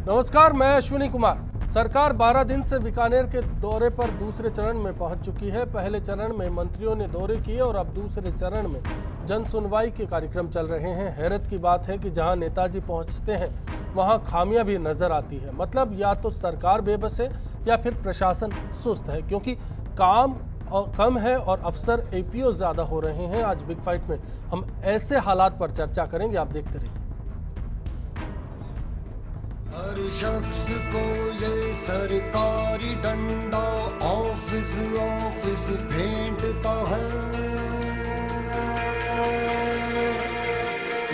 नमस्कार, मैं अश्विनी कुमार। सरकार 12 दिन से बीकानेर के दौरे पर दूसरे चरण में पहुंच चुकी है। पहले चरण में मंत्रियों ने दौरे किए और अब दूसरे चरण में जन सुनवाई के कार्यक्रम चल रहे हैं। हैरत की बात है कि जहां नेताजी पहुंचते हैं वहां खामियां भी नजर आती है। मतलब या तो सरकार बेबस है या फिर प्रशासन सुस्त है, क्योंकि काम और कम है और अफसर एपीओ ज्यादा हो रहे हैं। आज बिग फाइट में हम ऐसे हालात पर चर्चा करेंगे, आप देखते रहिए। हर शख्स को ये सरकारी डंडा ऑफिस ऑफिस भेंटता है।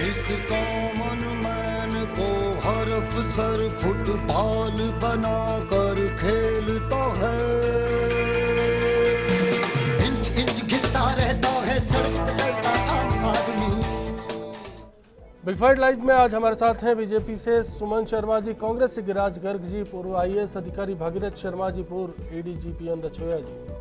इस कॉमन मैन को हर अफसर फुटबॉल बनाकर खेलता है। इंच इंच घिसता रहता है सड़क पे चलता आम आदमी। बिग फाइट लाइव में आज हमारे साथ हैं बीजेपी से सुमन शर्मा जी, कांग्रेस से गिरिराज गर्ग जी, पूर्व आईएएस अधिकारी भागीरथ शर्मा जी, पूर्व एडीजीपी एन रछोया जी।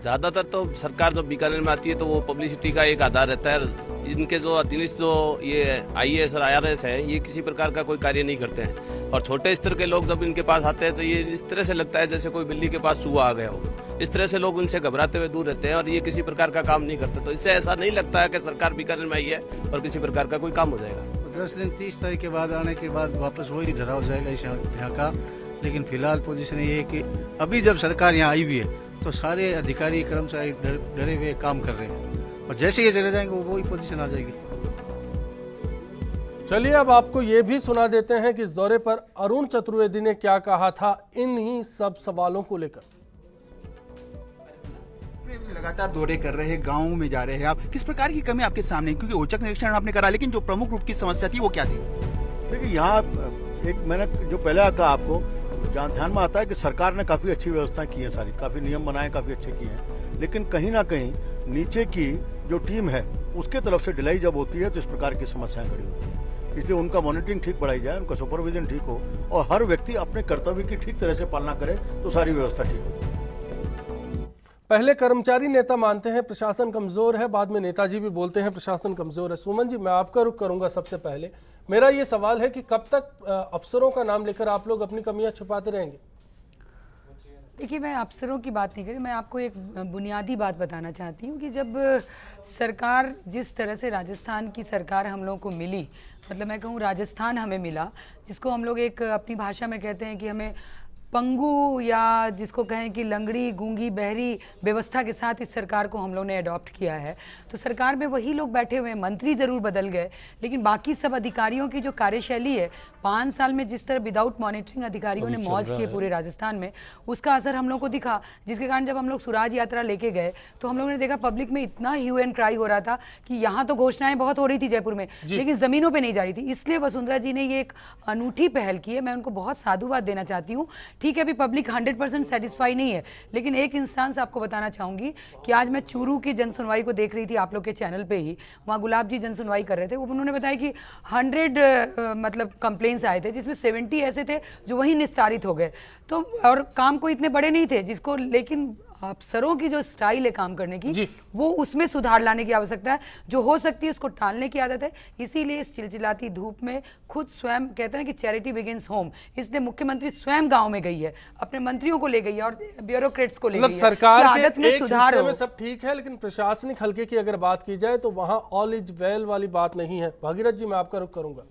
ज़्यादातर तो सरकार जब बीकानेर में आती है तो वो पब्लिसिटी का एक आधार रहता है। इनके जो अधीनस्थ जो ये आईएएस और आईआरएस है, ये किसी प्रकार का कोई कार्य नहीं करते हैं। और छोटे स्तर के लोग जब इनके पास आते हैं तो ये इस तरह से लगता है जैसे कोई बिल्ली के पास चूहा आ गया हो। इस तरह से लोग उनसे घबराते हुए दूर रहते हैं और ये किसी प्रकार का काम नहीं करते। तो इससे ऐसा नहीं लगता है कि सरकार बीकानेर में आई है और किसी प्रकार का कोई काम हो जाएगा। 10 दिन 30 तारीख के बाद आने के बाद वापस वही डरा हो जाएगा इस यहाँ का। लेकिन फिलहाल पोजीशन ये है कि अभी जब सरकार यहाँ आई हुई है तो सारे अधिकारी कर्मचारी डरे हुए काम कर रहे हैं और जैसे ये चले जाएंगे वही पोजीशन आ जाएगी। चलिए अब आपको ये भी सुना देते हैं कि इस दौरे पर अरुण चतुर्वेदी ने क्या कहा था इन्हीं सब सवालों को लेकर। लगातार दौरे कर रहे हैं, गाँव में जा रहे हैं, आप किस प्रकार की कमी आपके सामने, क्योंकि औचक निरीक्षण आपने करा, लेकिन जो प्रमुख रूप की समस्या थी वो क्या थी? देखिए यहाँ एक मैंने जो पहले कहा आपको, जहाँ ध्यान में आता है कि सरकार ने काफ़ी अच्छी व्यवस्था की है, सारी काफ़ी नियम बनाए, काफ़ी अच्छे किए हैं, लेकिन कहीं ना कहीं नीचे की जो टीम है उसके तरफ से ढिलाई जब होती है तो इस प्रकार की समस्याएं खड़ी होती हैं। इसलिए उनका मॉनिटरिंग ठीक बढ़ाई जाए, उनका सुपरविजन ठीक हो और हर व्यक्ति अपने कर्तव्य की ठीक तरह से पालना करे तो सारी व्यवस्था ठीक हो। पहले कर्मचारी नेता मानते हैं प्रशासन कमजोर है, बाद में नेताजी भी बोलते हैं प्रशासन कमजोर है। सुमन जी, मैं आपका रुख करूंगा। सबसे पहले मेरा ये सवाल है कि कब तक अफसरों का नाम लेकर आप लोग अपनी कमियां छुपाते रहेंगे? देखिए, मैं अफसरों की बात नहीं करी, मैं आपको एक बुनियादी बात बताना चाहती हूँ कि जब सरकार जिस तरह से राजस्थान की सरकार हम लोगों को मिली, मतलब मैं कहूँ राजस्थान हमें मिला, जिसको हम लोग एक अपनी भाषा में कहते हैं कि हमें पंगु या जिसको कहें कि लंगड़ी गूंगी बहरी व्यवस्था के साथ इस सरकार को हम लोग ने अडॉप्ट किया है। तो सरकार में वही लोग बैठे हुए हैं, मंत्री ज़रूर बदल गए लेकिन बाकी सब अधिकारियों की जो कार्यशैली है, 5 साल में जिस तरह विदाउट मॉनिटरिंग अधिकारियों ने मौज किए पूरे राजस्थान में, उसका असर हम लोग को दिखा। जिसके कारण जब हम लोग स्वराज यात्रा लेके गए तो हम लोगों ने देखा पब्लिक में इतना ह्यू एंड क्राई हो रहा था कि यहाँ तो घोषणाएं बहुत हो रही थी जयपुर में, लेकिन ज़मीनों पर नहीं जा रही थी। इसलिए वसुंधरा जी ने ये एक अनूठी पहल की है, मैं उनको बहुत साधुवाद देना चाहती हूँ। ठीक है, अभी पब्लिक 100% सेटिस्फाई नहीं है, लेकिन एक इंस्टेंस आपको बताना चाहूंगी कि आज मैं चूरू की जनसुनवाई को देख रही थी आप लोग के चैनल पे ही। वहाँ गुलाब जी जनसुनवाई कर रहे थे, उन्होंने बताया कि 100 मतलब कंप्लेंट्स आए थे, जिसमें 70 ऐसे थे जो वहीं निस्तारित हो गए। तो और काम को इतने बड़े नहीं थे जिसको, लेकिन अफसरों की जो स्टाइल है काम करने की, वो उसमें सुधार लाने की आवश्यकता है। जो हो सकती है उसको टालने की आदत है। इसीलिए इस चिलचिलाती धूप में खुद स्वयं कहते हैं कि चैरिटी बिगिंस होम, इसलिए मुख्यमंत्री स्वयं गांव में गई है, अपने मंत्रियों को ले गई है और ब्यूरोक्रेट्स को ले गई है। सरकार के आदत में सुधार हिस्से में सब ठीक है, लेकिन प्रशासनिक हल्के की अगर बात की जाए तो वहां ऑल इज वेल वाली बात नहीं है। भागीरथ जी, मैं आपका रुख करूंगा।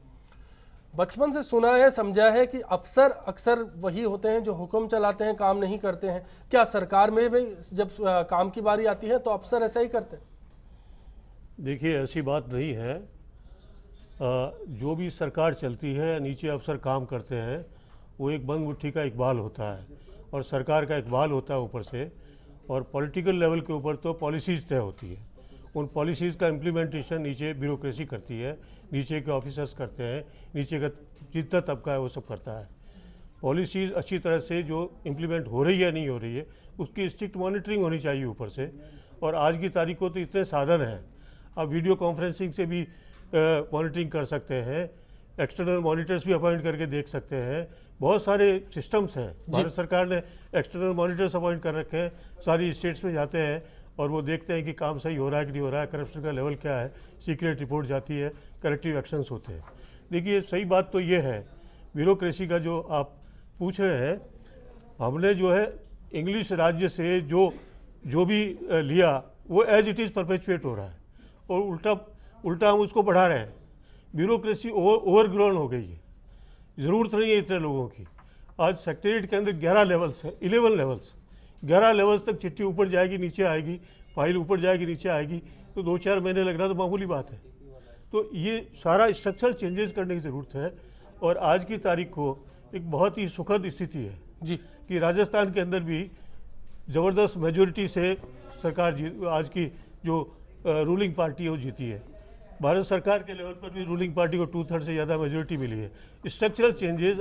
बचपन से सुना है, समझा है कि अफसर अक्सर वही होते हैं जो हुक्म चलाते हैं, काम नहीं करते हैं। क्या सरकार में भी जब काम की बारी आती है तो अफसर ऐसा ही करते हैं? देखिए, ऐसी बात नहीं है। जो भी सरकार चलती है, नीचे अफसर काम करते हैं, वो एक बंद मुट्ठी का इकबाल होता है और सरकार का इकबाल होता है ऊपर से। और पॉलिटिकल लेवल के ऊपर तो पॉलिसीज़ तय होती है, उन पॉलिसीज़ का इम्प्लीमेंटेशन नीचे ब्यूरोक्रेसी करती है, नीचे के ऑफिसर्स करते हैं, नीचे का जितना तबका है वो सब करता है। पॉलिसीज़ अच्छी तरह से जो इम्प्लीमेंट हो रही है नहीं हो रही है, उसकी स्ट्रिक्ट मॉनिटरिंग होनी चाहिए ऊपर से। और आज की तारीख को तो इतने साधन हैं, आप वीडियो कॉन्फ्रेंसिंग से भी मॉनिटरिंग कर सकते हैं, एक्सटर्नल मॉनिटर्स भी अपॉइंट करके देख सकते हैं। बहुत सारे सिस्टम्स हैं, भारत सरकार ने एक्सटर्नल मॉनिटर्स अपॉइंट कर रखे हैं, सारी स्टेट्स में जाते हैं और वो देखते हैं कि काम सही हो रहा है कि नहीं हो रहा है, करप्शन का लेवल क्या है, सीक्रेट रिपोर्ट जाती है, करेक्टिव एक्शंस होते हैं। देखिए सही बात तो ये है, ब्यूरोक्रेसी का जो आप पूछ रहे हैं, हमने जो है इंग्लिश राज्य से जो भी लिया वो एज इट इज़ परपेचुएट हो रहा है और उल्टा हम उसको बढ़ा रहे हैं। ब्यूरोक्रेसी ओवरग्रोन हो गई है, ज़रूरत नहीं है इतने लोगों की। आज सेक्रेटरीट के अंदर 11 लेवल्स हैं, 11 लेवल्स, 11 लेवल्स तक चिट्ठी ऊपर जाएगी नीचे आएगी, फाइल ऊपर जाएगी नीचे आएगी, तो 2-4 महीने लगना तो मामूली बात है। तो ये सारा स्ट्रक्चरल चेंजेस करने की ज़रूरत है। और आज की तारीख को एक बहुत ही सुखद स्थिति है जी कि राजस्थान के अंदर भी ज़बरदस्त मेजोरिटी से सरकार आज की जो रूलिंग पार्टी है वो जीती है। भारत सरकार के लेवल पर भी रूलिंग पार्टी को 2/3 से ज़्यादा मेजोरिटी मिली है। स्ट्रक्चरल चेंजेस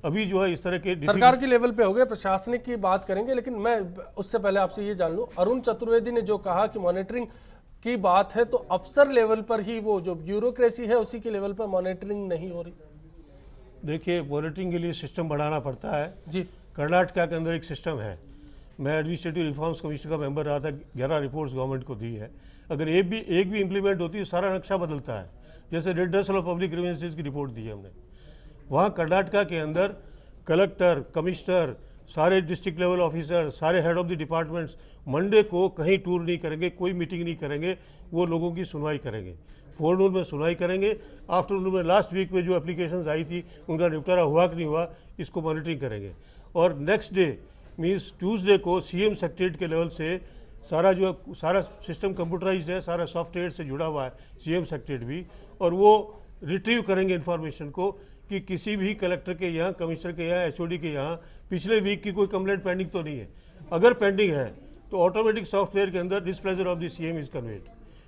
अभी जो है इस तरह के सरकार के लेवल पे हो गए, प्रशासनिक की बात करेंगे, लेकिन मैं उससे पहले आपसे ये जान लूं, अरुण चतुर्वेदी ने जो कहा कि मॉनिटरिंग की बात है तो अफसर लेवल पर ही वो जो ब्यूरोक्रेसी है उसी के लेवल पर मॉनिटरिंग नहीं हो रही। देखिए मॉनिटरिंग के लिए सिस्टम बढ़ाना पड़ता है जी। कर्नाटका के अंदर एक सिस्टम है, मैं एडमिनिस्ट्रेटिव रिफॉर्म्स कमीशन का मेंबर रहा था, 11 रिपोर्ट्स गवर्नमेंट को दी है। अगर एक भी इम्प्लीमेंट होती है सारा नक्शा बदलता है। जैसे रिड्रेसल ऑफ पब्लिक ग्रीवेंसेस की रिपोर्ट दी है हमने, वहाँ कर्नाटका के अंदर कलेक्टर, कमिश्नर, सारे डिस्ट्रिक्ट लेवल ऑफिसर, सारे head of the departments Monday को कहीं टूर नहीं करेंगे, कोई मीटिंग नहीं करेंगे, वो लोगों की सुनवाई करेंगे। फोरनून में सुनवाई करेंगे, आफ्टरनून में लास्ट वीक में जो एप्लीकेशंस आई थी उनका निपटारा हुआ कि नहीं हुआ इसको मॉनिटरिंग करेंगे। और नेक्स्ट डे मीन्स ट्यूसडे को सीएम सेक्रेटरीट के लेवल से सारा सिस्टम कंप्यूटराइज्ड है, सारा सॉफ्टवेयर से जुड़ा हुआ है सीएम सेक्रेटरीट भी, और वो रिट्रीव करेंगे इन्फॉर्मेशन को कि किसी भी कलेक्टर के यहाँ, कमिश्नर के यहाँ, एचओडी के यहाँ पिछले वीक की कोई कंप्लेंट पेंडिंग तो नहीं है। अगर पेंडिंग है तो ऑटोमेटिक सॉफ्टवेयर के अंदर displeasure of the CM is conveyed,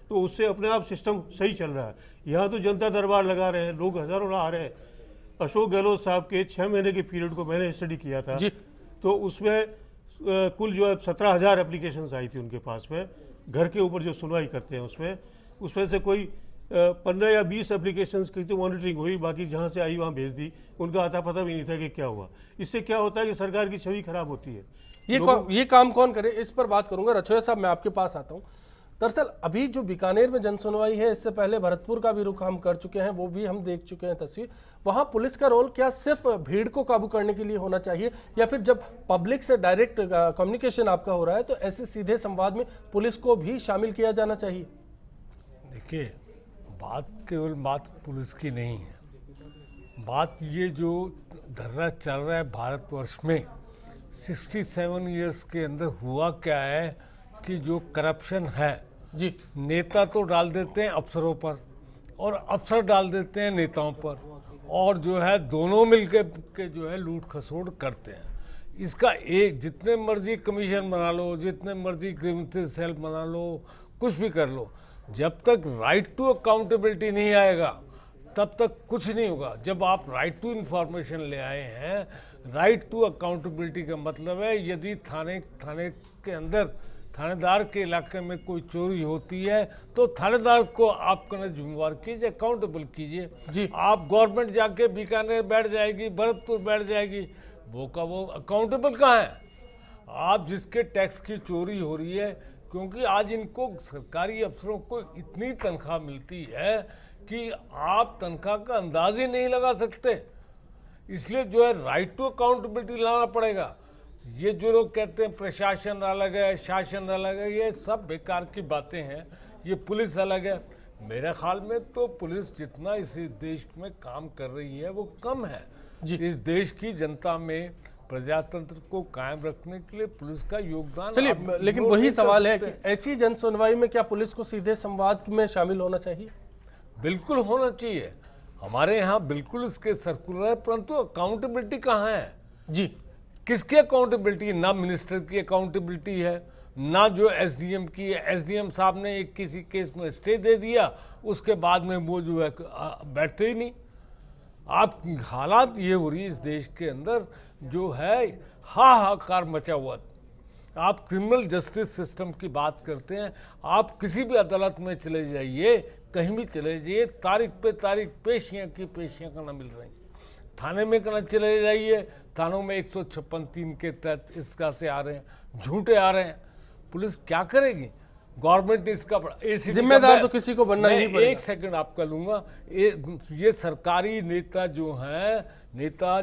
तो उससे अपने आप सिस्टम सही चल रहा है। यहाँ तो जनता दरबार लगा रहे हैं, लोग हज़ारों आ रहे हैं। अशोक गहलोत साहब के 6 महीने के पीरियड को मैंने स्टडी किया था जी। तो उसमें कुल जो है 17,000 एप्लीकेशंस आई थी उनके पास में, घर के ऊपर जो सुनवाई करते हैं उसमें से कोई 15 या 20 एप्लीकेशंस की तो मॉनिटरिंग हुई, बाकी जहाँ से आई वहाँ भेज दी, उनका आता पता भी नहीं था कि क्या हुआ। इससे क्या होता है कि सरकार की छवि खराब होती है। ये काम कौन करे, इस पर बात करूंगा। रछोया साहब मैं आपके पास आता हूँ। दरअसल अभी जो बीकानेर में जनसुनवाई है, इससे पहले भरतपुर का भी रुख हम कर चुके हैं, वो भी हम देख चुके हैं तस्वीर। वहां पुलिस का रोल क्या सिर्फ भीड़ को काबू करने के लिए होना चाहिए, या फिर जब पब्लिक से डायरेक्ट कम्युनिकेशन आपका हो रहा है तो ऐसे सीधे संवाद में पुलिस को भी शामिल किया जाना चाहिए? देखिए, बात केवल बात पुलिस की नहीं है, बात ये जो धर्रा चल रहा है भारतवर्ष में 67 ईयर्स के अंदर हुआ क्या है कि जो करप्शन है जी, नेता तो डाल देते हैं अफसरों पर और अफसर डाल देते हैं नेताओं पर, और जो है दोनों मिलकर के जो है लूट खसोड़ करते हैं। इसका एक जितने मर्जी कमीशन बना लो, जितने मर्जी ग्रीवेंसेस सेल बना लो, कुछ भी कर लो, जब तक राइट टू अकाउंटेबिलिटी नहीं आएगा तब तक कुछ नहीं होगा। जब आप राइट टू इन्फॉर्मेशन ले आए हैं, राइट टू अकाउंटेबिलिटी का मतलब है यदि थाने के अंदर थानेदार के इलाके में कोई चोरी होती है तो थानेदार को आप करना जिम्मेवार कीजिए, अकाउंटेबल कीजिए जी। आप गवर्नमेंट जाके बीकानेर बैठ जाएगी, भरतपुर बैठ जाएगी, वो अकाउंटेबल कहाँ है? आप जिसके टैक्स की चोरी हो रही है, क्योंकि आज इनको सरकारी अफसरों को इतनी तनख्वाह मिलती है कि आप तनख्वाह का अंदाज ही नहीं लगा सकते। इसलिए जो है राइट टू अकाउंटेबिलिटी लाना पड़ेगा। ये जो लोग कहते हैं प्रशासन अलग है, शासन अलग है, ये सब बेकार की बातें हैं। ये पुलिस अलग है, मेरे ख्याल में तो पुलिस जितना इस देश में काम कर रही है वो कम है जी। इस देश की जनता में प्रजातंत्र को कायम रखने के लिए पुलिस का योगदान, चलिए, लेकिन वही सवाल है कि ऐसी जन सुनवाई में क्या पुलिस को सीधे संवाद में शामिल होना चाहिए? बिल्कुल होना चाहिए, हमारे यहाँ बिल्कुल इसके सर्कुलर है, परंतु अकाउंटेबिलिटी कहाँ है जी? किसकी अकाउंटेबिलिटी? ना मिनिस्टर की अकाउंटेबिलिटी है, ना जो एसडीएम की है। एसडीएम साहब ने एक किसी केस में स्टे दे दिया, उसके बाद में वो जो है बैठते ही नहीं। आप हालात ये हो रही है इस देश के अंदर जो है हाहाकार मचा हुआ। आप क्रिमिनल जस्टिस सिस्टम की बात करते हैं, आप किसी भी अदालत में चले जाइए, कहीं भी चले जाइए, तारीख पे तारीख पेशियाँ की पेशियाँ करना मिल रही। थाने में करना चले जाइए, थानों में 156(3) के तहत इस तरह से आ रहे हैं, झूठे आ रहे हैं। पुलिस क्या करेगी? गवर्नमेंट ने इसका ACD जिम्मेदार तो किसी को बनना ही मैं पड़ेगा। एक सेकंड आपका लूंगा। ये सरकारी नेता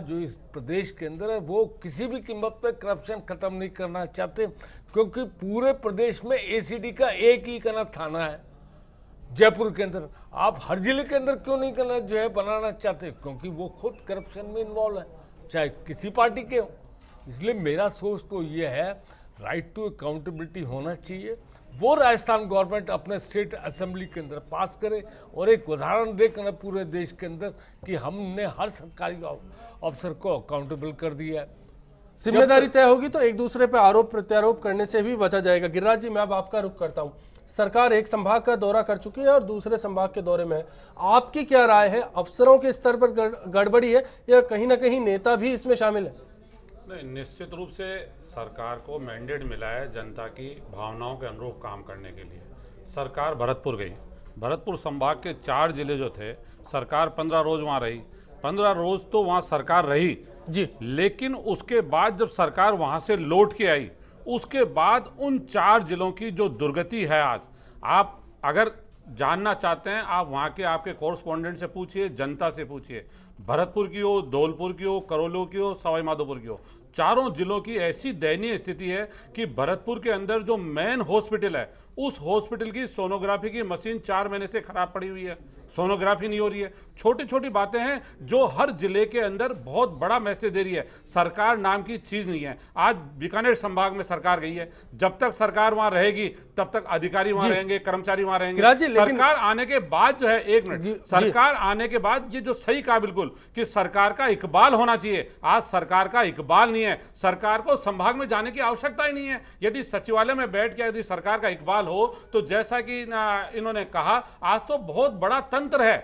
जो इस प्रदेश के अंदर है, वो किसी भी कीमत पे करप्शन खत्म नहीं करना चाहते, क्योंकि पूरे प्रदेश में ACD का एक ही थाना है जयपुर के अंदर। आप हर जिले के अंदर क्यों नहीं करना जो है बनाना चाहते? क्योंकि वो खुद करप्शन में इन्वॉल्व है, चाहे किसी पार्टी के हो। इसलिए मेरा सोच तो ये है, राइट टू अकाउंटेबिलिटी होना चाहिए। वो राजस्थान गवर्नमेंट अपने स्टेट असेंबली के अंदर पास करे और एक उदाहरण देकर पूरे देश के अंदर कि हमने हर सरकारी अफसर को अकाउंटेबल कर दिया है। जिम्मेदारी तय होगी तो एक दूसरे पे आरोप प्रत्यारोप करने से भी बचा जाएगा। गिरिराज जी, मैं अब आपका रुख करता हूं। सरकार एक संभाग का दौरा कर चुकी है और दूसरे संभाग के दौरे में है। आपकी क्या राय है? अफसरों के स्तर पर गड़बड़ी है या कहीं ना कहीं नेता भी इसमें शामिल है? नहीं, निश्चित रूप से सरकार को मैंडेट मिला है जनता की भावनाओं के अनुरूप काम करने के लिए। सरकार भरतपुर गई, भरतपुर संभाग के 4 जिले जो थे, सरकार 15 रोज वहाँ रही। 15 रोज तो वहाँ सरकार रही जी, लेकिन उसके बाद जब सरकार वहाँ से लौट के आई, उसके बाद उन 4 जिलों की जो दुर्गति है आज, आप अगर जानना चाहते हैं, आप वहाँ के आपके कॉरेस्पॉन्डेंट से पूछिए, जनता से पूछिए, भरतपुर की हो, धौलपुर की हो, करौली की हो, सवाई माधोपुर की हो, चारों जिलों की ऐसी दयनीय स्थिति है कि भरतपुर के अंदर जो मेन हॉस्पिटल है, उस हॉस्पिटल की सोनोग्राफी की मशीन 4 महीने से खराब पड़ी हुई है, सोनोग्राफी नहीं हो रही है। छोटी छोटी बातें हैं जो हर जिले के अंदर बहुत बड़ा मैसेज दे रही है। सरकार नाम की चीज नहीं है। आज बीकानेर संभाग में सरकार गई है, जब तक सरकार वहां रहेगी तब तक अधिकारी वहां रहेंगे, कर्मचारी वहां रहेंगे। सरकार आने के बाद जो है, एक मिनट, सरकार आने के बाद ये जो सही कहा बिल्कुल कि सरकार का इकबाल होना चाहिए, आज सरकार का इकबाल नहीं है। सरकार को संभाग में जाने की आवश्यकता ही नहीं है। यदि सचिवालय में बैठ के यदि सरकार का इकबाल हो तो जैसा कि इन्होंने कहा, आज तो बहुत बड़ा तंत्र है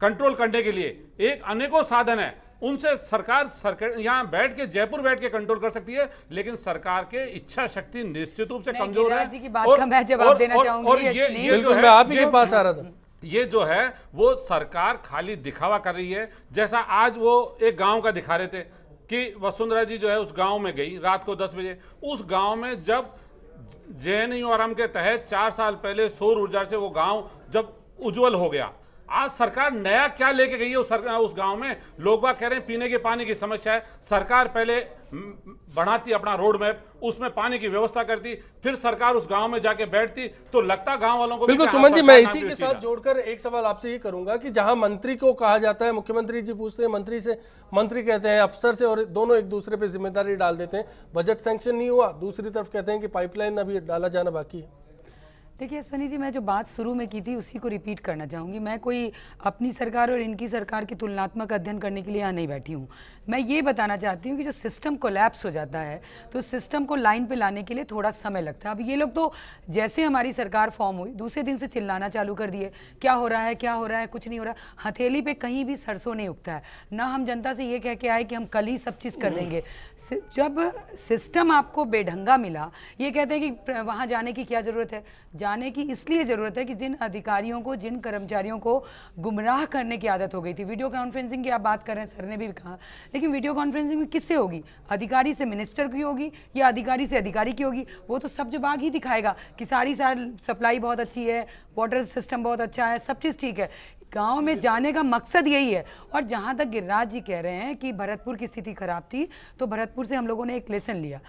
कंट्रोल करने के लिए, एक अनेकों साधन है, उनसे सरकार यहाँ बैठ के, जयपुर बैठ के कंट्रोल कर सकती है, लेकिन सरकार के इच्छा शक्ति निश्चित रूप से कमजोर है। ये जो है वो सरकार खाली दिखावा कर रही है। जैसा आज वो एक गांव का दिखा रहे थे कि वसुंधरा जी जो है उस गांव में गई रात को 10 बजे। उस गांव में जब JNURM के तहत 4 साल पहले सौर ऊर्जा से वो गांव जब उज्जवल हो गया, आज सरकार नया क्या लेके गई है उस गांव में? लोग बाग कह रहे हैं पीने के पानी की समस्या है। सरकार पहले बढ़ाती अपना रोड मैप, उसमें पानी की व्यवस्था करती, फिर सरकार उस गांव में जाके बैठती, तो लगता गांव वालों को। बिल्कुल सुमन जी, मैं इसी के साथ जोड़कर एक सवाल आपसे ये करूंगा कि जहां मंत्री को कहा जाता है, मुख्यमंत्री जी पूछते हैं मंत्री से, मंत्री कहते हैं अफसर से, और दोनों एक दूसरे पे जिम्मेदारी डाल देते हैं। बजट सैंक्शन नहीं हुआ, दूसरी तरफ कहते हैं कि पाइपलाइन अभी डाला जाना बाकी है। देखिए सनी जी, मैं जो बात शुरू में की थी उसी को रिपीट करना चाहूँगी। मैं कोई अपनी सरकार और इनकी सरकार की तुलनात्मक अध्ययन करने के लिए यहाँ नहीं बैठी हूँ। मैं ये बताना चाहती हूँ कि जो सिस्टम कोलैप्स हो जाता है तो सिस्टम को लाइन पे लाने के लिए थोड़ा समय लगता है। अब ये लोग तो जैसे हमारी सरकार फॉर्म हुई दूसरे दिन से चिल्लाना चालू कर दिए, क्या हो रहा है, क्या हो रहा है, कुछ नहीं हो रहा। हथेली पे कहीं भी सरसों नहीं उगता है। ना हम जनता से ये कह के आए कि हम कल ही सब चीज़ कर देंगे। जब सिस्टम आपको बेढंगा मिला, ये कहते हैं कि वहाँ जाने की क्या ज़रूरत है? जाने की इसलिए ज़रूरत है कि जिन अधिकारियों को, जिन कर्मचारियों को गुमराह करने की आदत हो गई थी। वीडियो कॉन्फ्रेंसिंग की आप बात कर रहे हैं, सर ने भी कहा, लेकिन वीडियो कॉन्फ्रेंसिंग में किससे होगी? अधिकारी से मिनिस्टर की होगी या अधिकारी से अधिकारी की होगी? वो तो सब विभाग ही दिखाएगा कि सारी सप्लाई बहुत अच्छी है, वाटर सिस्टम बहुत अच्छा है, सब चीज़ ठीक है। गांव में जाने का मकसद यही है। और जहां तक गिरिराज जी कह रहे हैं कि भरतपुर की स्थिति खराब थी, तो भरतपुर से हम लोगों ने एक लेसन लिया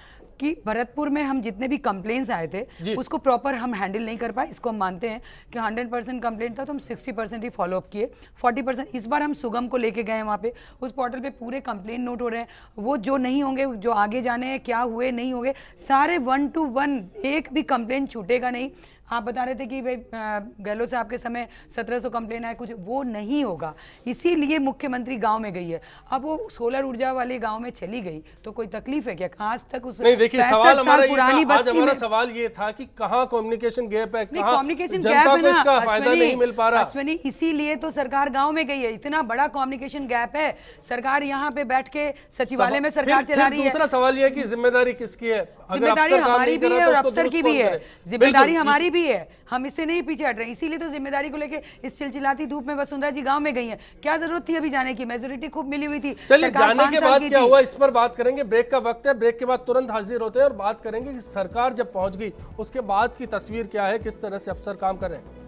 कि भरतपुर में हम जितने भी कंप्लेंट्स आए थे उसको प्रॉपर हम हैंडल नहीं कर पाए। इसको हम मानते हैं कि 100% कंप्लेंट था तो हम 60% ही फॉलोअप किए, 40% इस बार हम सुगम को लेके गए वहाँ पे। उस पोर्टल पे पूरे कंप्लेंट नोट हो रहे हैं, वो जो नहीं होंगे, जो आगे जाने हैं, क्या हुए नहीं होंगे, सारे 1 to 1, एक भी कंप्लेंट छूटेगा नहीं। आप बता रहे थे कि भाई गहलोत साहब के समय 1700 कंप्लेन आए, कुछ वो नहीं होगा। इसीलिए मुख्यमंत्री गांव में गई है। अब वो सोलर ऊर्जा वाले गांव में चली गई तो कोई तकलीफ है क्या? आज तक उस नहीं, देखिए सवाल हमारा ये था, आज हमारा सवाल ये था कि कहाँ कम्युनिकेशन गैप है, कहाँ जनता को इसका फायदा नहीं मिल पा रहा। अश्विनी, इसीलिए तो सरकार गाँव में गई है। इतना बड़ा कम्युनिकेशन गैप है, सरकार यहाँ पे बैठ के सचिवालय में सरकार चला रही है। दूसरा सवाल ये है कि जिम्मेदारी किसकी है? जिम्मेदारी हमारी भी है और अफसर की भी है, जिम्मेदारी हमारी भी है, हम इससे नहीं पीछे हट रहे, इसीलिए तो जिम्मेदारी को लेके इस चिलचिलाती धूप में वसुंधरा जी गांव में गई हैं। क्या जरूरत थी अभी जाने की, मेजोरिटी खूब मिली हुई थी। चलिए जाने के बाद क्या हुआ इस पर बात करेंगे, ब्रेक का वक्त है, ब्रेक के बाद तुरंत हाजिर होते हैं और बात करेंगे कि सरकार जब पहुंच गई उसके बाद की तस्वीर क्या है, किस तरह से अफसर काम कर रहे हैं।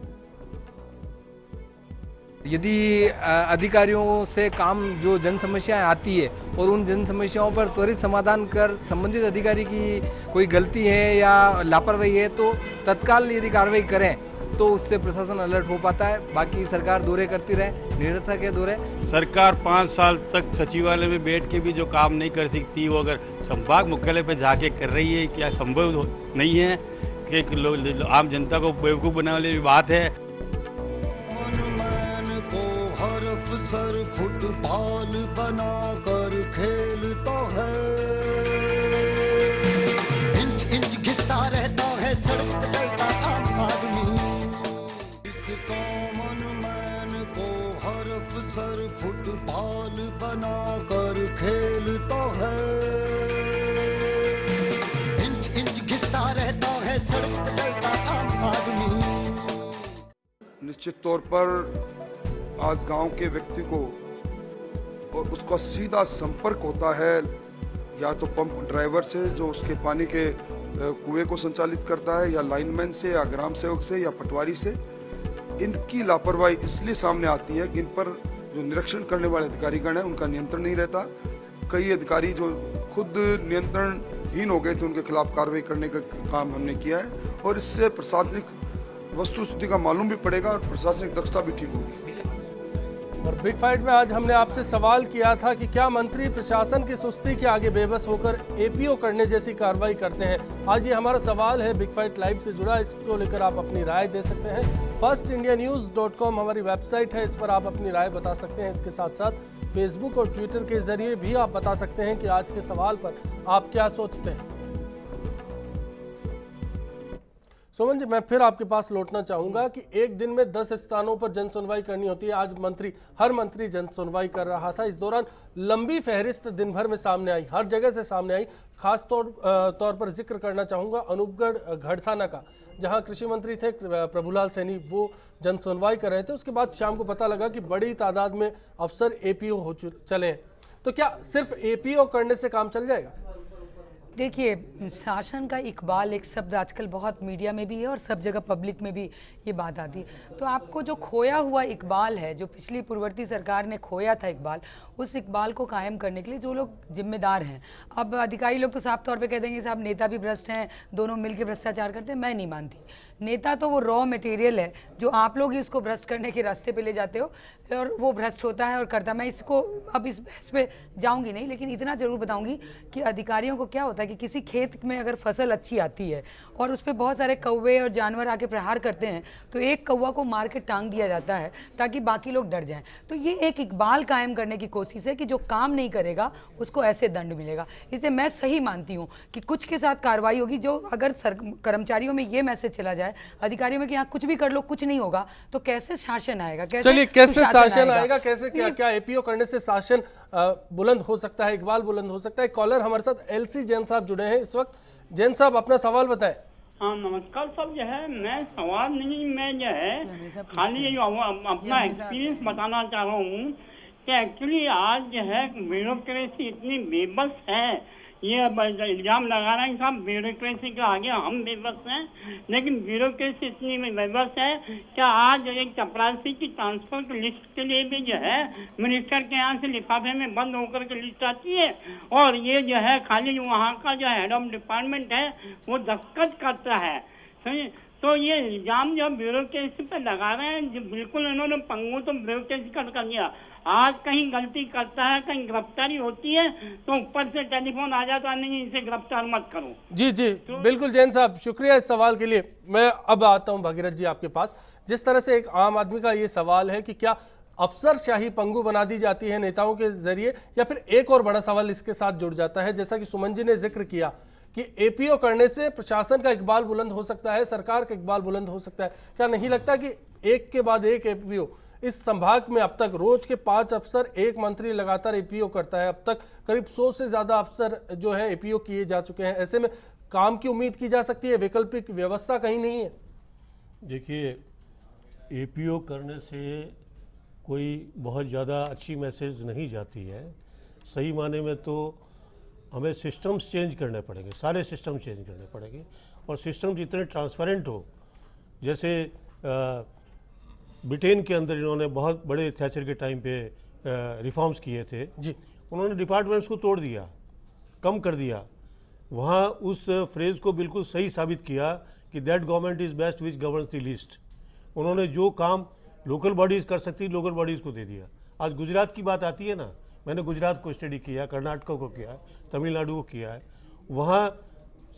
यदि अधिकारियों से काम जो जन समस्याएं आती है और उन जन समस्याओं पर त्वरित समाधान कर संबंधित अधिकारी की कोई गलती है या लापरवाही है तो तत्काल यदि कार्रवाई करें तो उससे प्रशासन अलर्ट हो पाता है। बाकी सरकार दौरे करती रहे, निरर्थक है दौरे। सरकार 5 साल तक सचिवालय में बैठ के भी जो काम नहीं कर सकती वो अगर संभाग मुख्यालय पर जाके कर रही है, क्या संभव नहीं है कि आम जनता को बेवकूफ़ बनाने वाली बात है। अफसर फुटबॉल बनाकर खेलता है, इंच इंच घिसता रहता है सड़क पे चलता आम आदमी। इस कॉमन मैन को हर अफसर फुटबॉल बनाकर खेलता है, इंच इंच घिसता रहता है सड़क पे चलता आम आदमी। निश्चित तौर पर आज गांव के व्यक्ति को और उसका सीधा संपर्क होता है या तो पंप ड्राइवर से जो उसके पानी के कुएं को संचालित करता है, या लाइनमैन से, या ग्राम सेवक से, या पटवारी से। इनकी लापरवाही इसलिए सामने आती है कि इन पर जो निरीक्षण करने वाले अधिकारीगण हैं उनका नियंत्रण नहीं रहता। कई अधिकारी जो खुद नियंत्रणहीन हो गए थे उनके खिलाफ कार्रवाई करने का काम हमने किया है और इससे प्रशासनिक वस्तुस्थिति का मालूम भी पड़ेगा और प्रशासनिक दक्षता भी ठीक होगी। और बिग फाइट में आज हमने आपसे सवाल किया था कि क्या मंत्री प्रशासन की सुस्ती के आगे बेबस होकर एपीओ करने जैसी कार्रवाई करते हैं। आज ये हमारा सवाल है, बिग फाइट लाइव से जुड़ा, इसको लेकर आप अपनी राय दे सकते हैं। firstindianews.com हमारी वेबसाइट है, इस पर आप अपनी राय बता सकते हैं। इसके साथ साथ फेसबुक और ट्विटर के जरिए भी आप बता सकते हैं कि आज के सवाल पर आप क्या सोचते हैं। सुमन जी, मैं फिर आपके पास लौटना चाहूंगा कि एक दिन में 10 स्थानों पर जन सुनवाई करनी होती है। आज हर मंत्री जन सुनवाई कर रहा था। इस दौरान लंबी फहरिस्त दिन भर में सामने आई, हर जगह से सामने आई। खास तौर पर जिक्र करना चाहूंगा अनूपगढ़ घड़साना का, जहां कृषि मंत्री थे प्रभुलाल सैनी, वो जन सुनवाई कर रहे थे। उसके बाद शाम को पता लगा कि बड़ी तादाद में अफसर एपीओ हो चले हैं। तो क्या सिर्फ एपीओ करने से काम चल जाएगा? देखिए, शासन का इकबाल एक शब्द आजकल बहुत मीडिया में भी है और सब जगह पब्लिक में भी ये बात आती है। तो आपको जो खोया हुआ इकबाल है, जो पिछली पूर्ववर्ती सरकार ने खोया था इकबाल, उस इकबाल को कायम करने के लिए जो लोग जिम्मेदार हैं, अब अधिकारी लोग तो साफ तौर पे कह देंगे साहब नेता भी भ्रष्ट हैं, दोनों मिलकर भ्रष्टाचार करते हैं। मैं नहीं मानती। नेता तो वो रॉ मटेरियल है जो आप लोग ही उसको भ्रष्ट करने के रास्ते पे ले जाते हो और वो भ्रष्ट होता है और करता। मैं इसको अब इस बहस पे जाऊंगी नहीं, लेकिन इतना जरूर बताऊंगी कि अधिकारियों को क्या होता है कि किसी खेत में अगर फसल अच्छी आती है और उस पर बहुत सारे कौवे और जानवर आके प्रहार करते हैं तो एक कौवा को मार के टांग दिया जाता है ताकि बाकी लोग डर जाएं। तो ये एक इकबाल कायम करने की कोशिश है कि जो काम नहीं करेगा उसको ऐसे दंड मिलेगा। इसलिए मैं सही मानती हूँ कि कुछ के साथ कार्रवाई होगी। जो अगर कर्मचारियों में ये मैसेज चला जाए अधिकारियों में कि यहाँ कुछ भी कर लो कुछ नहीं होगा, तो कैसे शासन आएगा? कैसे शासन आएगा? कैसे क्या एपीओ करने से शासन बुलंद हो सकता है, इकबाल बुलंद हो सकता है? कॉलर हमारे साथ एलसी जैन साहब जुड़े हैं इस वक्त। जैन साहब, अपना सवाल बताएं। हाँ नमस्कार सर। जो है मैं सवाल नहीं, मैं जो है खाली अपना एक्सपीरियंस बताना चाह रहा हूँ कि एक्चुअली आज जो है ब्यूरोक्रेसी इतनी बेबस है। ये इल्जाम लगा रहे हैं साहब ब्यूरोक्रेसी के आगे हम बेबस हैं, लेकिन ब्यूरोक्रेसी इतनी बेबस है कि आज एक चपरासी की ट्रांसफर की लिस्ट के लिए भी जो है मिनिस्टर के यहाँ से लिफाफे में बंद होकर के लिस्ट आती है और ये जो है खाली वहाँ का जो हेड ऑफ डिपार्टमेंट है वो दस्तखत करता है। तो ये इल्जाम जो ब्यूरोक्रेसी पे लगा रहे हैं, जो बिल्कुल इन्होंने पंगू तो ब्यूरोक्रेसी कर दिया। आज कहीं गलती करता है, कहीं गिरफ्तारी होती है तो ऊपर से टेलीफोन आ जाता, नहीं इसे गिरफ्तार मत करो। जी जी तो, बिल्कुल जैन साहब, शुक्रिया इस सवाल के लिए। मैं अब आता हूं भगीरथ जी आपके पास। जिस तरह से एक आम आदमी का ये सवाल है कि क्या अफसरशाही पंगु बना दी जाती है नेताओं के जरिए, या फिर एक और बड़ा सवाल इसके साथ जुड़ जाता है, जैसा कि सुमन जी ने जिक्र किया कि एपीओ करने से प्रशासन का इकबाल बुलंद हो सकता है, सरकार का इकबाल बुलंद हो सकता है। क्या नहीं लगता कि एक के बाद एक एपीओ इस संभाग में अब तक रोज के 5 अफसर, एक मंत्री लगातार एपीओ करता है। अब तक करीब 100 से ज्यादा अफसर जो है एपीओ किए जा चुके हैं। ऐसे में काम की उम्मीद की जा सकती है, वैकल्पिक व्यवस्था कहीं नहीं है? देखिए, एपीओ करने से कोई बहुत ज़्यादा अच्छी मैसेज नहीं जाती है। सही माने में तो हमें सिस्टम्स चेंज करने पड़ेंगे, सारे सिस्टम चेंज करने पड़ेंगे, और सिस्टम जितने ट्रांसपेरेंट हो। जैसे ब्रिटेन के अंदर इन्होंने बहुत बड़े थैचर के टाइम पे रिफॉर्म्स किए थे जी, उन्होंने डिपार्टमेंट्स को तोड़ दिया, कम कर दिया। वहाँ उस फ्रेज़ को बिल्कुल सही साबित किया कि that government is best which governs the least. उन्होंने जो काम लोकल बॉडीज़ कर सकती लोकल बॉडीज़ को दे दिया। आज गुजरात की बात आती है ना, मैंने गुजरात को स्टडी किया, कर्नाटक को किया है, तमिलनाडु को किया है। वहाँ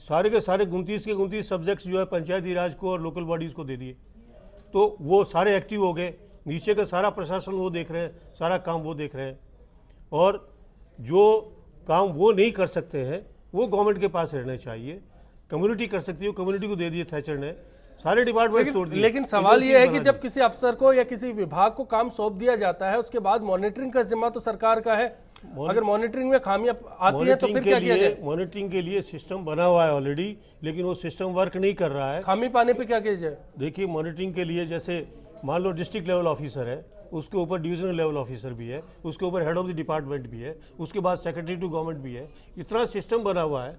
सारे के सारे 29 के 29 सब्जेक्ट्स जो है पंचायती राज को और लोकल बॉडीज़ को दे दिए, तो वो सारे एक्टिव हो गए। नीचे का सारा प्रशासन वो देख रहे हैं, सारा काम वो देख रहे हैं, और जो काम वो नहीं कर सकते हैं वो गवर्नमेंट के पास रहने चाहिए। कम्युनिटी कर सकती है, कम्युनिटी को दे दिए थैचर ने, सारे डिपार्टमेंट तोड़ दिए। लेकिन सवाल ये है कि जब किसी अफसर को या किसी विभाग को काम सौंप दिया जाता है, उसके बाद मॉनिटरिंग का जिम्मा तो सरकार का है। अगर मॉनिटरिंग में खामियां आती है तो फिर क्या किया जाए? मॉनिटरिंग के लिए सिस्टम बना हुआ है ऑलरेडी, लेकिन वो सिस्टम वर्क नहीं कर रहा है। खामी पाने पे क्या किया जाए? देखिए, मॉनिटरिंग के लिए जैसे मान लो डिस्ट्रिक्ट लेवल ऑफिसर है, उसके ऊपर डिविजनल लेवल ऑफिसर भी है, उसके ऊपर हेड ऑफ द डिपार्टमेंट भी है, उसके बाद सेक्रेटरी टू गवर्नमेंट भी है। इतना सिस्टम बना हुआ है।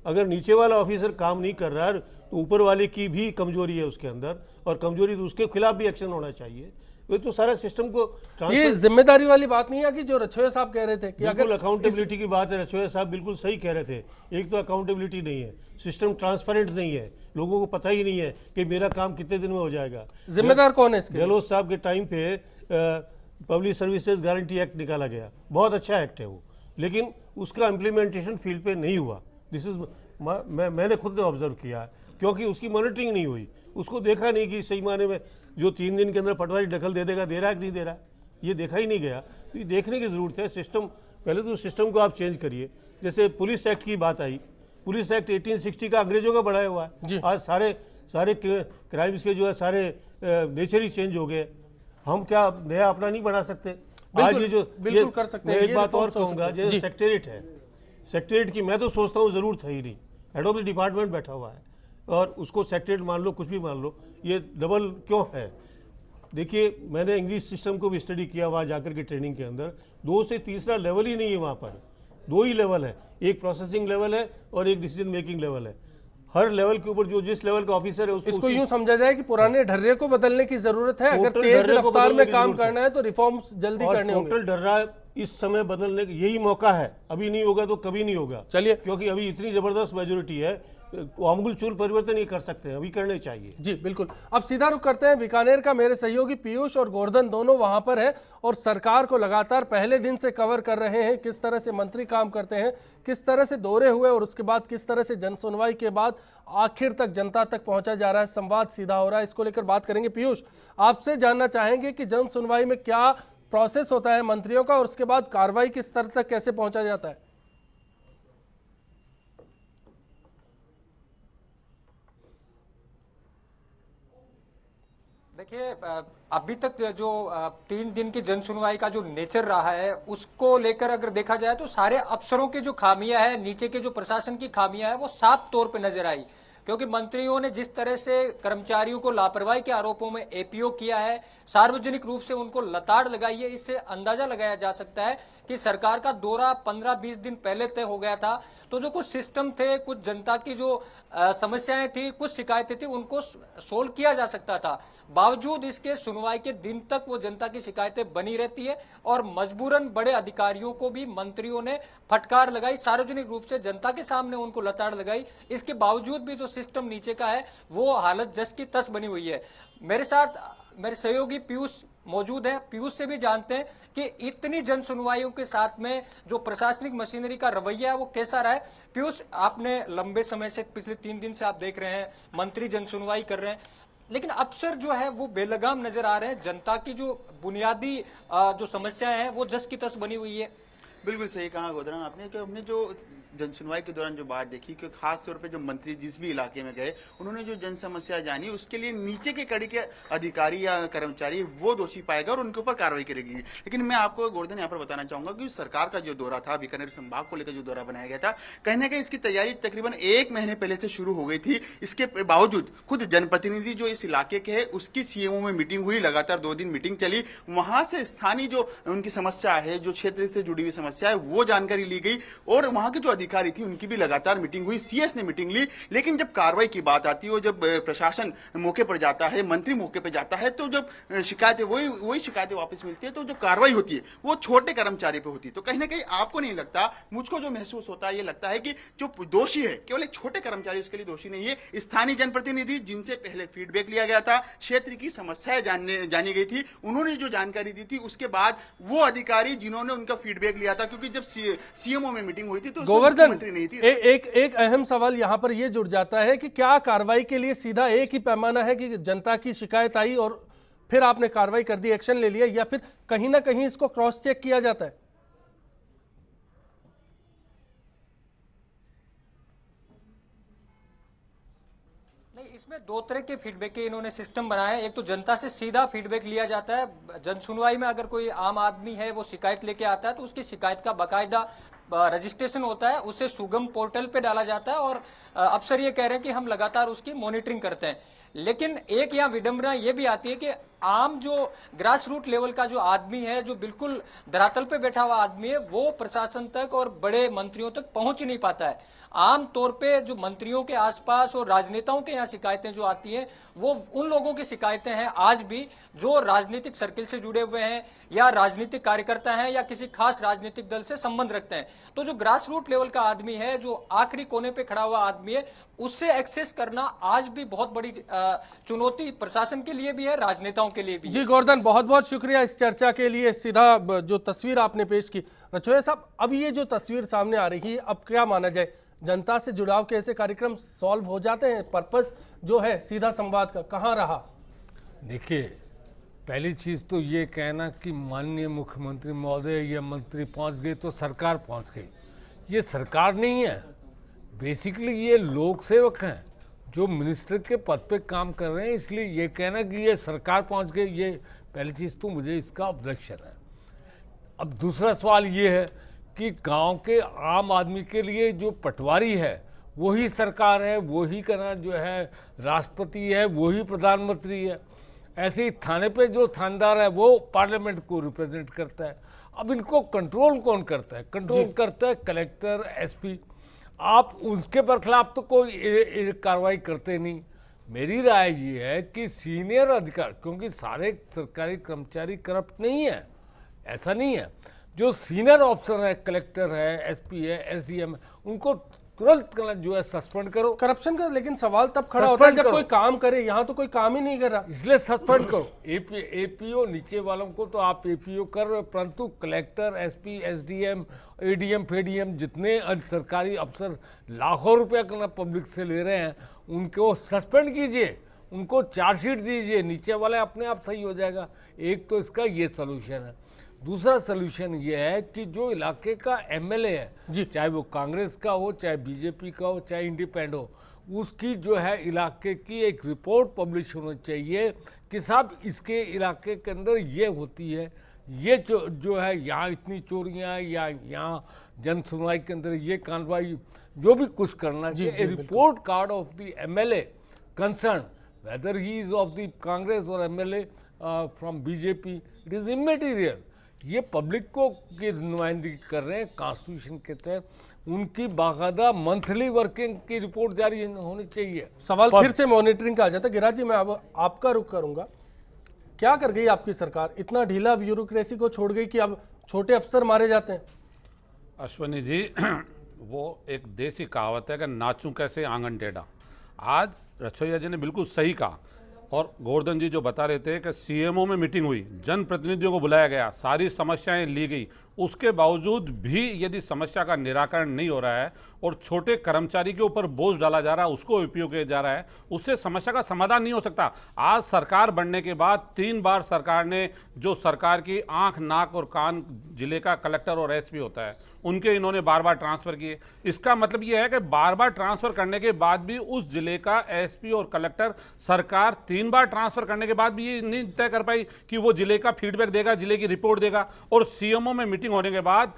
अगर नीचे वाला ऑफिसर काम नहीं कर रहा है तो ऊपर वाले की भी कमजोरी है उसके अंदर, और कमजोरी तो उसके खिलाफ भी एक्शन होना चाहिए। ये तो सारा सिस्टम को ये जिम्मेदारी वाली बात नहीं है कि जो रछोया साहब कह रहे थे कि अगर अकाउंटेबिलिटी की बात है, रछोया साहब बिल्कुल सही कह रहे थे। एक तो अकाउंटेबिलिटी नहीं है, सिस्टम ट्रांसपेरेंट नहीं है, लोगों को पता ही नहीं है कि मेरा काम कितने दिन में हो जाएगा। जिम्मेदार कौन है इसके? गहलोत साहब के टाइम पे पब्लिक सर्विसेज गारंटी एक्ट निकाला गया, बहुत अच्छा एक्ट है वो, लेकिन उसका इम्प्लीमेंटेशन फील्ड पे नहीं हुआ। दिस इज मैंने खुद ऑब्जर्व किया है, क्योंकि उसकी मॉनिटरिंग नहीं हुई। उसको देखा नहीं कि सही माने में जो 3 दिन के अंदर पटवारी दखल दे देगा, दे रहा है कि नहीं दे रहा है, ये देखा ही नहीं गया। तो ये देखने की ज़रूरत है। सिस्टम पहले तो सिस्टम को आप चेंज करिए। जैसे पुलिस एक्ट की बात आई, पुलिस एक्ट 1860 का अंग्रेजों का बढ़ाया हुआ है। आज सारे क्राइम्स के जो है सारे नेचर ही चेंज हो गए। हम क्या नया अपना नहीं बना सकते? आज ये जो बिल्कुल कर सकते हैं। एक बात और कहूँगा, जैसे सेक्रेटरीट है, सेक्रेटरीट की मैं तो सोचता हूँ ज़रूरत है ही नहीं। हेड ऑफ द डिपार्टमेंट बैठा हुआ है और उसको सेक्रेटरीट मान लो, कुछ भी मान लो, ये डबल क्यों है? देखिए, मैंने इंग्लिश सिस्टम को भी स्टडी किया वहाँ जाकर के ट्रेनिंग के अंदर। 2 से तीसरा लेवल ही नहीं है वहाँ पर, 2 ही लेवल है। एक प्रोसेसिंग लेवल है और एक डिसीजन मेकिंग लेवल है। हर लेवल के ऊपर जो जिस लेवल का ऑफिसर है इसको यूं समझा जाए कि पुराने ढर्रे को बदलने की जरूरत है। अगर तेज रफ्तार में काम करना है तो रिफॉर्म्स जल्दी करने होंगे। टोटल ढर्रा इस समय बदलने का यही मौका है। अभी नहीं होगा तो कभी नहीं होगा। चलिए, क्योंकि अभी इतनी जबरदस्त मेजोरिटी है, आमूल चूल परिवर्तन नहीं कर सकते हैं, अभी करने चाहिए। जी बिल्कुल। अब सीधा रुख करते हैं बीकानेर का। मेरे सहयोगी पीयूष और गोवर्धन दोनों वहां पर है और सरकार को लगातार पहले दिन से कवर कर रहे हैं, किस तरह से मंत्री काम करते हैं, किस तरह से दौरे हुए और उसके बाद किस तरह से जन सुनवाई के बाद आखिर तक जनता तक पहुंचा जा रहा है, संवाद सीधा हो रहा है। इसको लेकर बात करेंगे। पीयूष, आपसे जानना चाहेंगे कि जन सुनवाई में क्या प्रोसेस होता है मंत्रियों का और उसके बाद कार्रवाई किस स्तर तक कैसे पहुंचा जाता है? देखिए, अभी तक जो 3 दिन की जन सुनवाई का जो नेचर रहा है उसको लेकर अगर देखा जाए तो सारे अफसरों की जो खामियां है, नीचे के जो प्रशासन की खामियां है, वो साफ तौर पे नजर आई। क्योंकि मंत्रियों ने जिस तरह से कर्मचारियों को लापरवाही के आरोपों में एपीओ किया है, सार्वजनिक रूप से उनको लताड़ लगाई है, इससे अंदाजा लगाया जा सकता है कि सरकार का दौरा 15-20 दिन पहले तय हो गया था। तो जो कुछ सिस्टम थे, कुछ जनता की जो समस्याएं थी, कुछ शिकायतें थी, उनको सोल्व किया जा सकता था। बावजूद इसके सुनवाई के दिन तक वो जनता की शिकायतें बनी रहती है और मजबूरन बड़े अधिकारियों को भी मंत्रियों ने फटकार लगाई, सार्वजनिक रूप से जनता के सामने उनको लताड़ लगाई। इसके बावजूद भी जो सिस्टम नीचे का है वो हालत जस की तस बनी हुई है। मेरे साथ मेरे सहयोगी पीयूष मौजूद है। पीयूष से भी जानते हैं कि इतनी जन सुनवाइयों के साथ में जो प्रशासनिक मशीनरी का रवैया है वो कैसा रहा है। पीयूष, आपने लंबे समय से, पिछले 3 दिन से आप देख रहे हैं मंत्री जन सुनवाई कर रहे हैं, लेकिन अफसर जो है वो बेलगाम नजर आ रहे हैं। जनता की जो बुनियादी जो समस्याएं हैं वो जस की तस बनी हुई है। बिल्कुल सही कहा गोदरान आपने कि हमने जो जनसुनवाई के दौरान जो बात देखी कि खास तौर पे जो मंत्री जिस भी इलाके में गए उन्होंने जो जन समस्या जानी उसके लिए नीचे के कड़ी के अधिकारी या कर्मचारी वो दोषी पाएगा और उनके ऊपर कार्रवाई करेगी। लेकिन मैं आपको गोवर्धन यहाँ पर बताना चाहूंगा कि सरकार का जो दौरा था, बीकानेर संभाग को लेकर जो दौरा बनाया गया था, कहीं ना कहीं इसकी तैयारी तकरीबन 1 महीने पहले से शुरू हो गई थी। इसके बावजूद खुद जनप्रतिनिधि जो इस इलाके के है उसकी सीएमओ में मीटिंग हुई, लगातार 2 दिन मीटिंग चली, वहां से स्थानीय जो उनकी समस्या है, जो क्षेत्र से जुड़ी हुई समस्या है, वो जानकारी ली गई और वहां के जो अधिकारी थी उनकी भी लगातार मीटिंग हुई, सीएस ने मीटिंग ली। लेकिन जब कार्रवाई की बात आती है और जब प्रशासन मौके पर जाता है, मंत्री मौके पर जाता है, तो जब शिकायतें वही शिकायतें वापस मिलती है, तो जो कार्रवाई होती है वो छोटे कर्मचारी पे होती है। तो कहीं ना कहीं आपको नहीं लगता, मुझको जो महसूस होता है ये लगता है कि जो दोषी है केवल एक छोटे कर्मचारी उसके लिए दोषी नहीं है, स्थानीय जनप्रतिनिधि जिनसे पहले फीडबैक लिया गया था, क्षेत्र की समस्याएं जानी गई थी, उन्होंने जो जानकारी दी थी, उसके बाद वो अधिकारी जिन्होंने उनका फीडबैक लिया था, क्योंकि जब सीएमओ में मीटिंग हुई थी तो गोवर्धन मंत्री नहीं थी। एक अहम सवाल यहाँ पर ये जुड़ जाता है कि क्या कार्रवाई के लिए सीधा एक ही पैमाना है कि जनता की शिकायत आई और फिर आपने कार्रवाई कर दी, एक्शन ले लिया, या फिर कहीं ना कहीं इसको क्रॉस चेक किया जाता है? नहीं, इसमें 2 तरह के फीडबैक के इन्होंने सिस्टम बनाया है। एक तो जनता से सीधा फीडबैक लिया जाता है। जन सुनवाई में अगर कोई आम आदमी है वो शिकायत लेके आता है तो उसकी शिकायत का बाकायदा रजिस्ट्रेशन होता है, उसे सुगम पोर्टल पे डाला जाता है और अफसर ये कह रहे हैं कि हम लगातार उसकी मॉनिटरिंग करते हैं। लेकिन एक यहाँ विडंबना ये भी आती है कि आम जो ग्रास रूट लेवल का जो आदमी है, जो बिल्कुल धरातल पे बैठा हुआ आदमी है, वो प्रशासन तक और बड़े मंत्रियों तक पहुंच ही नहीं पाता है। आम तौर पे जो मंत्रियों के आसपास और राजनेताओं के यहाँ शिकायतें जो आती हैं वो उन लोगों की शिकायतें हैं आज भी जो राजनीतिक सर्किल से जुड़े हुए हैं या राजनीतिक कार्यकर्ता हैं या किसी खास राजनीतिक दल से संबंध रखते हैं। तो जो ग्रास रूट लेवल का आदमी है, जो आखिरी कोने पे खड़ा हुआ आदमी है, उससे एक्सेस करना आज भी बहुत बड़ी चुनौती प्रशासन के लिए भी है, राजनेताओं के लिए भी। जी गोवर्धन, बहुत बहुत शुक्रिया इस चर्चा के लिए। सीधा जो तस्वीर आपने पेश की, रचोया साहब, अब ये जो तस्वीर सामने आ रही है, अब क्या माना जाए, जनता से जुड़ाव के ऐसे कार्यक्रम सॉल्व हो जाते हैं? पर्पस जो है सीधा संवाद का कहाँ रहा? देखिए, पहली चीज़ तो ये कहना कि माननीय मुख्यमंत्री महोदय या मंत्री पहुंच गए तो सरकार पहुंच गई, ये सरकार नहीं है। बेसिकली ये लोक सेवक हैं जो मिनिस्टर के पद पे काम कर रहे हैं, इसलिए ये कहना कि ये सरकार पहुंच गई, ये पहली चीज़ तो मुझे इसका ऑब्जेक्शन है। अब दूसरा सवाल ये है कि गांव के आम आदमी के लिए जो पटवारी है वही सरकार है, वही करना जो है राष्ट्रपति है, वही प्रधानमंत्री है। ऐसे ही थाने पे जो थानेदार है वो पार्लियामेंट को रिप्रेजेंट करता है। अब इनको कंट्रोल कौन करता है? कंट्रोल करता है कलेक्टर, एसपी। आप उसके बरखिलाफ तो कोई कार्रवाई करते नहीं। मेरी राय ये है कि सीनियर अधिकारी, क्योंकि सारे सरकारी कर्मचारी करप्ट नहीं है, ऐसा नहीं है, जो सीनियर ऑफिसर है, कलेक्टर है, एसपी है, एसडीएम है, उनको तुरंत जो है सस्पेंड करो। करप्शन का लेकिन सवाल तब खड़ा होता है जब कोई काम करे, यहाँ तो कोई काम ही नहीं कर रहा, इसलिए सस्पेंड करो। एपीओ नीचे वालों को तो आप एपीओ कर रहे हो, परंतु कलेक्टर, एसपी, एसडीएम, एडीएम, फेडीएम जितने सरकारी अफसर लाखों रुपया करना पब्लिक से ले रहे हैं, उनको सस्पेंड कीजिए, उनको चार्जशीट दीजिए, नीचे वाले अपने आप सही हो जाएगा। एक तो इसका ये सोल्यूशन है। दूसरा सोल्यूशन ये है कि जो इलाके का एमएलए है, चाहे वो कांग्रेस का हो, चाहे बीजेपी का हो, चाहे इंडिपेंडेंट हो, उसकी जो है इलाके की एक रिपोर्ट पब्लिश होनी चाहिए कि साहब इसके इलाके के अंदर ये होती है, ये जो है यहाँ इतनी चोरियाँ, या यहाँ जन सुनवाई के अंदर ये कार्रवाई, जो भी कुछ करना चाहिए। Report card of the MLA concern, whether he is of the Congress और MLA from BJP, it is immaterial. ये पब्लिक को की नुमाइंदगी कर रहे हैं कॉन्स्टिट्यूशन के तहत। उनकी बाकायदा मंथली वर्किंग की रिपोर्ट जारी होनी चाहिए। सवाल फिर से मॉनिटरिंग का आ जाता है। गिरिराज जी, मैं अब आपका रुख करूंगा, क्या कर गई आपकी सरकार? इतना ढीला ब्यूरोक्रेसी को छोड़ गई कि अब छोटे अफसर मारे जाते हैं। अश्वनी जी, वो एक देसी कहावत है कि नाचूं कैसे आंगन टेढ़ा। आज रसोईया जी ने बिल्कुल सही कहा और गोवर्धन जी जो बता रहे थे कि सीएमओ में मीटिंग हुई, जनप्रतिनिधियों को बुलाया गया, सारी समस्याएं ली गई, उसके बावजूद भी यदि समस्या का निराकरण नहीं हो रहा है और छोटे कर्मचारी के ऊपर बोझ डाला जा रहा है, उसको उपयोग किया जा रहा है, उससे समस्या का समाधान नहीं हो सकता। आज सरकार बनने के बाद 3 बार सरकार ने जो सरकार की आंख, नाक और कान जिले का कलेक्टर और एसपी होता है, उनके इन्होंने बार बार ट्रांसफर किए। इसका मतलब यह है कि बार बार ट्रांसफर करने के बाद भी उस जिले का एसपी और कलेक्टर सरकार 3 बार ट्रांसफर करने के बाद भी ये नहीं तय कर पाई कि वो जिले का फीडबैक देगा, जिले की रिपोर्ट देगा। और सीएमओ में मीटिंग होने के बाद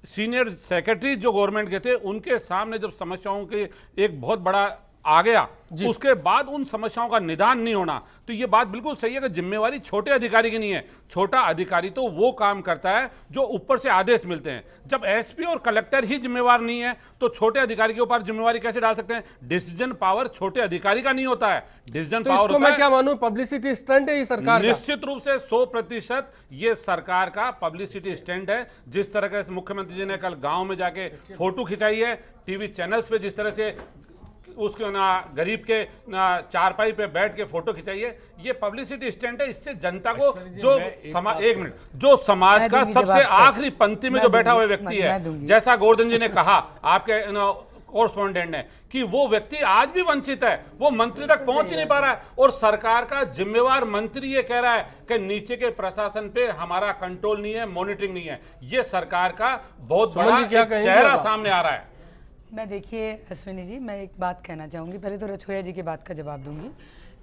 सीनियर सेक्रेटरी जो गवर्नमेंट के थे, उनके सामने जब समस्याओं के एक बहुत बड़ा आ गया, उसके बाद उन समस्याओं का निदान नहीं होना, तो ये बात बिल्कुल सही है कि जिम्मेवारी छोटे अधिकारी की नहीं है। छोटा अधिकारी तो वो काम करता है जो ऊपर से आदेश मिलते हैं। जब एसपी और कलेक्टर ही जिम्मेवार नहीं है तो छोटे अधिकारी के ऊपर जिम्मेवारी कैसे डाल सकते हैं? डिसीजन पावर छोटे अधिकारी का नहीं होता है, डिसीजन पावर इसको मैं क्या मानूं, पब्लिसिटी स्टंट है ये सरकार का? निश्चित रूप से 100% ये सरकार का पब्लिसिटी स्टंट है। जिस तरह से मुख्यमंत्री जी ने कल गांव में जाके फोटो खिंचाई है, टीवी चैनल्स पे जिस तरह से उसके ना गरीब के ना चारपाई पे बैठ के फोटो खिंचाइए, ये पब्लिसिटी स्टंट है। इससे जनता को जो जो समाज का सबसे आखिरी पंक्ति में जो बैठा हुआ व्यक्ति है, जैसा गोवर्धन जी ने कहा आपके कोरस्पोंडेंट ने, कि वो व्यक्ति आज भी वंचित है, वो मंत्री तक पहुंच ही नहीं पा रहा है। और सरकार का जिम्मेवार मंत्री ये कह रहा है कि नीचे के प्रशासन पे हमारा कंट्रोल नहीं है, मॉनिटरिंग नहीं है। ये सरकार का बहुत बड़ा चेहरा सामने आ रहा है। मैं देखिए अश्विनी जी, मैं एक बात कहना चाहूँगी, पहले तो रछोया जी की बात का जवाब दूंगी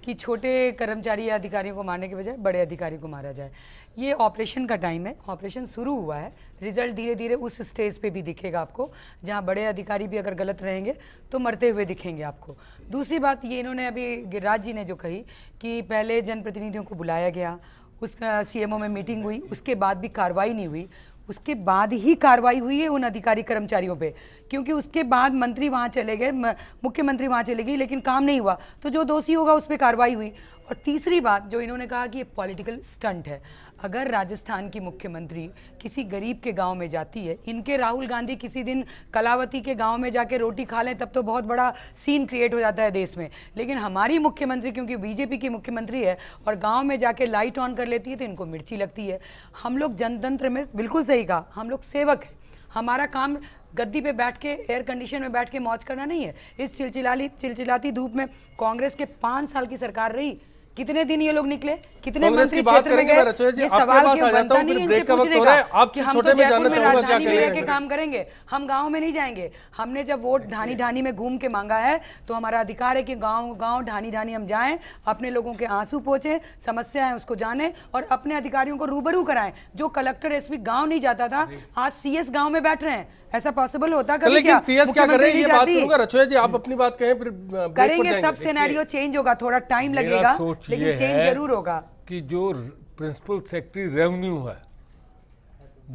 कि छोटे कर्मचारी या अधिकारियों को मारने के बजाय बड़े अधिकारी को मारा जाए। ये ऑपरेशन का टाइम है, ऑपरेशन शुरू हुआ है, रिजल्ट धीरे धीरे उस स्टेज पे भी दिखेगा आपको जहाँ बड़े अधिकारी भी अगर गलत रहेंगे तो मरते हुए दिखेंगे आपको। दूसरी बात ये इन्होंने अभी गिरिराज जी ने जो कही कि पहले जनप्रतिनिधियों को बुलाया गया, उसका सीएमओ में मीटिंग हुई, उसके बाद भी कार्रवाई नहीं हुई, उसके बाद ही कार्रवाई हुई है उन अधिकारी कर्मचारियों पे, क्योंकि उसके बाद मंत्री वहाँ चले गए, मुख्यमंत्री वहाँ चले गई, लेकिन काम नहीं हुआ, तो जो दोषी होगा उस पर कार्रवाई हुई। और तीसरी बात जो इन्होंने कहा कि ये पॉलिटिकल स्टंट है। अगर राजस्थान की मुख्यमंत्री किसी गरीब के गांव में जाती है, इनके राहुल गांधी किसी दिन कलावती के गांव में जाके रोटी खा लें तब तो बहुत बड़ा सीन क्रिएट हो जाता है देश में, लेकिन हमारी मुख्यमंत्री क्योंकि बीजेपी की मुख्यमंत्री है और गांव में जाके लाइट ऑन कर लेती है तो इनको मिर्ची लगती है। हम लोग जनतंत्र में, बिल्कुल सही कहा, हम लोग सेवक हैं। हमारा काम गद्दी पे बैठ के एयर कंडीशन में बैठ के मौज करना नहीं है। इस चिलचिलाती धूप में कांग्रेस के 5 साल की सरकार रही, कितने दिन ये लोग निकले, कितने मंत्री क्षेत्र में गए, ये सवाल क्यों बनता नहीं है इनसे पूछने का कि हम तो जयपुर में राजधानी में रह के काम करेंगे, हम गांव में नहीं जाएंगे। हमने जब वोट ढानी ढानी में घूम के मांगा है तो हमारा अधिकार है कि गांव गांव ढानी ढानी हम जाएं, अपने लोगों के आंसू पोंछें, समस्या है उसको जाने और अपने अधिकारियों को रूबरू कराएं। जो कलेक्टर एसपी गांव नहीं जाता था, आज सीएस गांव में बैठ रहे हैं। ऐसा पॉसिबल होता है? लेकिन सीएस क्या कर रहे हैं ये बात करूंगा। रछोया जी आप अपनी बात कहें, फिर करेंगे। सब सिनेरियो चेंज होगा, थोड़ा टाइम लगेगा लेकिन चेंज जरूर होगा। कि जो प्रिंसिपल सेक्रेटरी रेवेन्यू है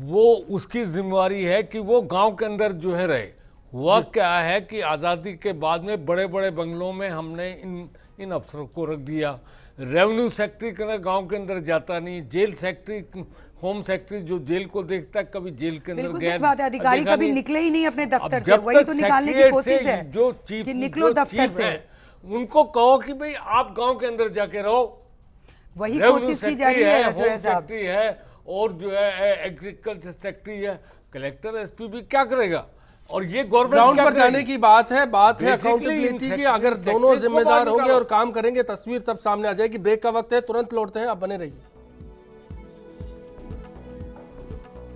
वो उसकी जिम्मेवारी है कि वो गांव के अंदर जो है रहे। हुआ क्या है कि आज़ादी के बाद में बड़े बड़े बंगलों में हमने इन अफसरों को रख दिया। रेवेन्यू सेक्रेटरी का गांव के अंदर जाता नहीं, जेल सेक्रेटरी, होम सेक्रेटरी जो जेल को देखता है, कभी जेल के अंदर गया बात है, अधिकारी कभी निकले ही नहीं अपने दफ्तर से, वही तो निकालने की कोशिश है जो चीफ निकलो दफ्तर से। उनको कहो कि भाई आप गांव के अंदर जाके रहो, वही कोशिश की जा रही है। होम सेक्रेटरी है और जो है एग्रीकल्चर सेक्रेटरी है, कलेक्टर एसपी भी क्या करेगा? और ये गवर्नमेंट ग्राउंड पर जाने की बात है अकाउंटेबिलिटी की। अगर दोनों जिम्मेदार होंगे और काम करेंगे तस्वीर तब सामने आ जाएगी। ब्रेक का वक्त है, तुरंत लौटते हैं, आप बने रहिए।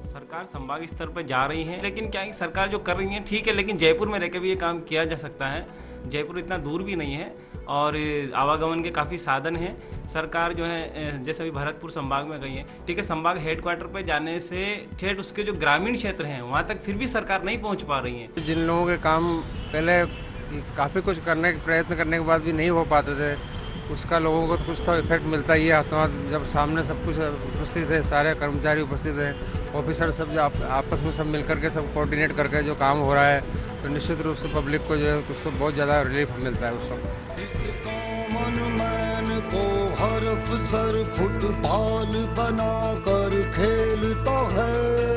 सरकार संभाग स्तर पर जा रही है, लेकिन क्या सरकार जो कर रही है ठीक है, लेकिन जयपुर में रहकर भी ये काम किया जा सकता है। जयपुर इतना दूर भी नहीं है और आवागमन के काफ़ी साधन हैं। सरकार जो है जैसे अभी भरतपुर संभाग में गई है, ठीक है, संभाग हेडक्वार्टर पर जाने से ठेठ उसके जो ग्रामीण क्षेत्र हैं वहाँ तक फिर भी सरकार नहीं पहुँच पा रही है। जिन लोगों के काम पहले काफ़ी कुछ करने के प्रयत्न करने के बाद भी नहीं हो पाते थे, उसका लोगों को कुछ तो इफेक्ट मिलता ही है। हाथों जब सामने सब कुछ उपस्थित है, सारे कर्मचारी उपस्थित हैं, ऑफिसर सब जो आपस में सब मिल करके सब कोऑर्डिनेट करके जो काम हो रहा है, तो निश्चित रूप से पब्लिक को जो है कुछ तो बहुत ज़्यादा रिलीफ मिलता है उस समय। को हर अफसर फुटबॉल बना कर खेलता है।